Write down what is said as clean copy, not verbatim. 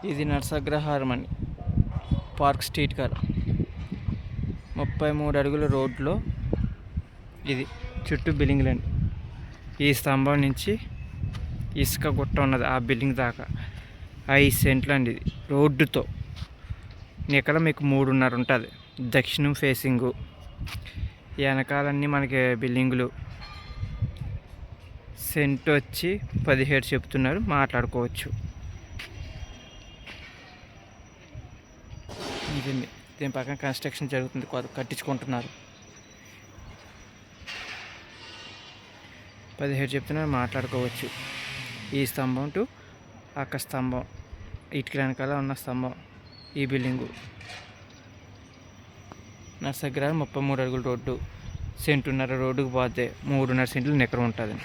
ఇది నర్సగ్రహారం అని park street కాడ 33 అడుగుల రోడ్లో ఇది చుట్టూ బిల్డింగ్లండి. ఈ స్తంభం నుంచి ఇసుక గుట్ట ఉన్నది ఆ బిల్డింగ్ దాకా 5 సెంట్లు అండి. ఇది రోడ్డుతో ఇక్కడ మీకు 3.5 ఉంటుంది. దక్షిణం ఫేసింగు, వెనకాలన్నీ మనకి బిల్డింగులు. సెంట్ వచ్చి 17 చెప్తున్నారు, మాట్లాడుకోవచ్చు. ఇదండి, దీని పక్కన కన్స్ట్రక్షన్ జరుగుతుంది, కట్టించుకుంటున్నారు. 17 చెప్తున్నారు, మాట్లాడుకోవచ్చు. ఈ స్తంభం టు అక్క స్తంభం, ఇటుక వెనకాల ఉన్న స్తంభం ఈ బిల్డింగు. నర్సగ్రహారం 33 అడుగుల రోడ్డు, సెంటున్నర రోడ్డుకు పోతే 3.5 సెంట్లు నికర ఉంటుంది.